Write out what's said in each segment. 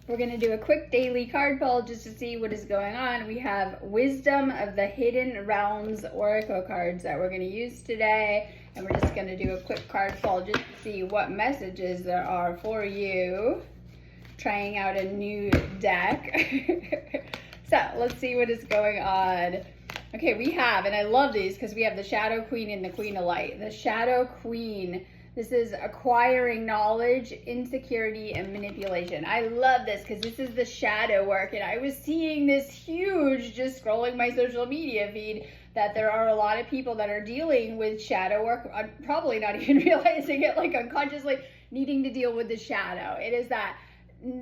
We're going to do a quick daily card pull just to see what is going on. We have Wisdom of the Hidden Realms Oracle cards that we're going to use today. And we're just going to do a quick card pull just to see what messages there are for you. Trying out a new deck. So let's see what is going on. Okay, we have, and I love these because we have the Shadow Queen and the Queen of Light. The Shadow Queen, this is acquiring knowledge, insecurity, and manipulation. I love this because this is the shadow work, and I was seeing this huge, just scrolling my social media feed, that there are a lot of people that are dealing with shadow work, probably not even realizing it, like unconsciously needing to deal with the shadow. It is that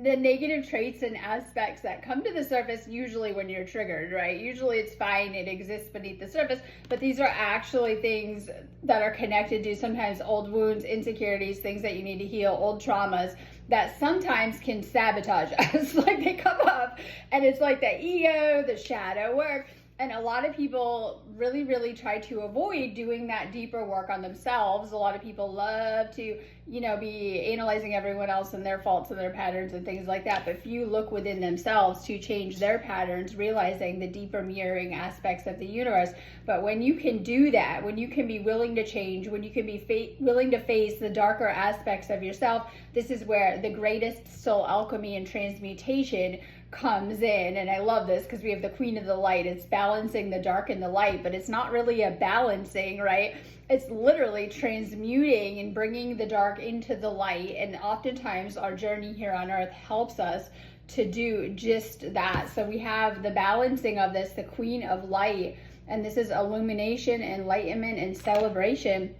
the negative traits and aspects that come to the surface usually when you're triggered, right? Usually it's fine, it exists beneath the surface, but these are actually things that are connected to sometimes old wounds, insecurities, things that you need to heal, old traumas that sometimes can sabotage us. Like they come up and it's like the ego, the shadow work. And a lot of people really try to avoid doing that deeper work on themselves. A lot of people love to, be analyzing everyone else and their faults and their patterns and things like that. But if you look within themselves to change their patterns, realizing the deeper mirroring aspects of the universe. But when you can do that, when you can be willing to change, when you can be willing to face the darker aspects of yourself, this is where the greatest soul alchemy and transmutation comes in. And I love this because we have the Queen of the Light. It's balancing the dark and the light, but it's not really a balancing, right? It's literally transmuting and bringing the dark into the light. And oftentimes our journey here on earth helps us to do just that. So we have the balancing of this, the Queen of Light, and this is illumination, enlightenment, and celebration.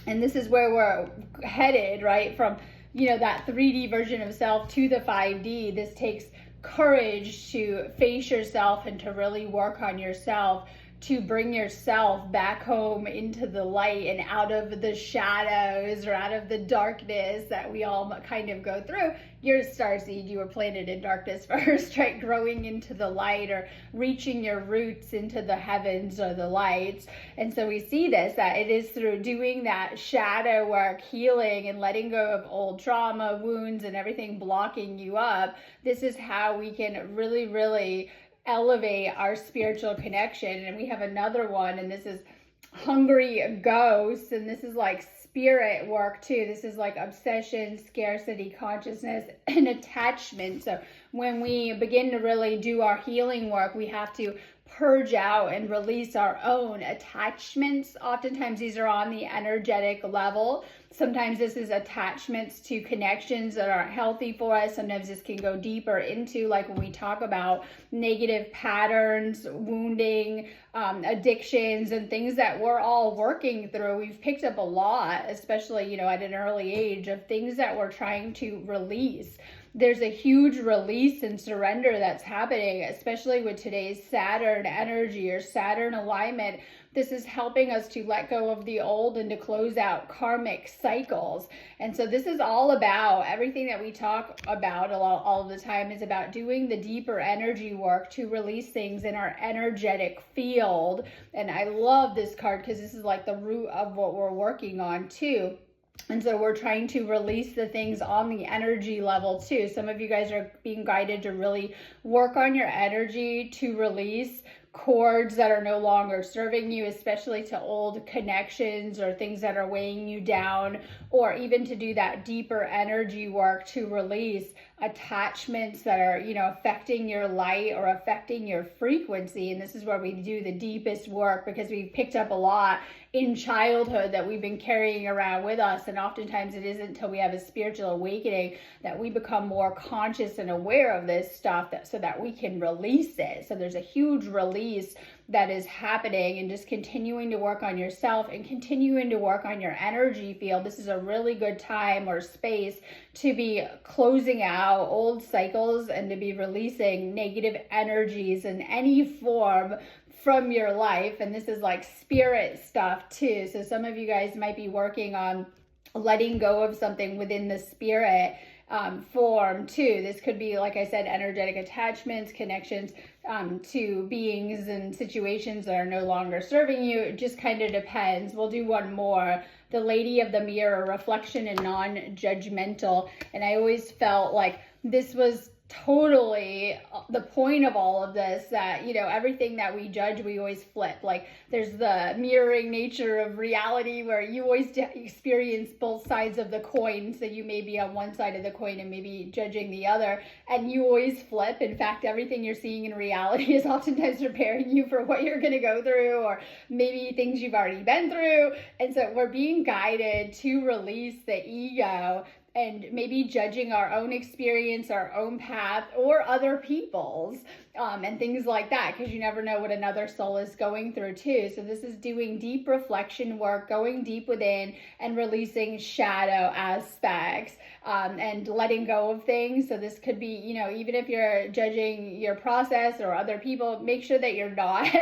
And this is where we're headed, right? From, that 3D version of self to the 5D. This takes courage to face yourself and to really work on yourself, to bring yourself back home into the light and out of the shadows or out of the darkness that we all kind of go through. You're a starseed, you were planted in darkness first, right? Growing into the light or reaching your roots into the heavens or the lights. And so we see this, that it is through doing that shadow work, healing and letting go of old trauma, wounds, and everything blocking you up. This is how we can really elevate our spiritual connection. And we have another one, and this is Hungry Ghosts, and this is like spirit work too. This is like obsession, scarcity, consciousness, and attachment. So when we begin to really do our healing work, we have to purge out and release our own attachments. Oftentimes these are on the energetic level. Sometimes this is attachments to connections that aren't healthy for us. Sometimes this can go deeper into, like when we talk about negative patterns, wounding, addictions, and things that we're all working through. We've picked up a lot, especially, at an early age, of things that we're trying to release. There's a huge release and surrender that's happening, especially with today's Saturn energy or Saturn alignment. This is helping us to let go of the old and to close out karmic cycles. And so this is all about everything that we talk about all of the time is about doing the deeper energy work to release things in our energetic field. And I love this card because this is like the root of what we're working on too. And so we're trying to release the things on the energy level too. Some of you guys are being guided to really work on your energy to release cords that are no longer serving you, especially to old connections or things that are weighing you down, or even to do that deeper energy work to release attachments that are, affecting your light or affecting your frequency. And this is where we do the deepest work because we've picked up a lot in childhood that we've been carrying around with us. And oftentimes it isn't until we have a spiritual awakening that we become more conscious and aware of this stuff so that we can release it. So there's a huge release that is happening, and just continuing to work on yourself and continuing to work on your energy field. This is a really good time or space to be closing out old cycles and to be releasing negative energies in any form from your life. And this is like spirit stuff too. So some of you guys might be working on letting go of something within the spirit form too. This could be, like I said, energetic attachments, connections to beings and situations that are no longer serving you. It just kind of depends. We'll do one more the lady of the mirror, reflection and non-judgmental. And I always felt like this was totally the point of all of this, that, you know, everything that we judge, we always flip. Like, there's the mirroring nature of reality where you always experience both sides of the coin. So you may be on one side of the coin and maybe judging the other, and you always flip. In fact, everything you're seeing in reality is oftentimes preparing you for what you're going to go through, or maybe things you've already been through. And so we're being guided to release the ego and maybe judging our own experience, our own path, or other people's, and things like that, because you never know what another soul is going through too. So this is doing deep reflection work, going deep within and releasing shadow aspects, and letting go of things. So this could be, you know, even if you're judging your process or other people, make sure that you're not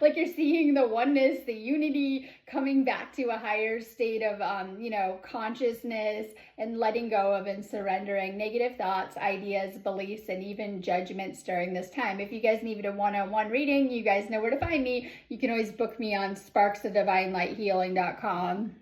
like you're seeing the oneness, the unity, coming back to a higher state of you know, consciousness, and letting go of and surrendering negative thoughts, ideas, beliefs, and even judgments during this time. If you guys need a one-on-one reading, you guys know where to find me. You can always book me on sparksofdivinelightshealing.com.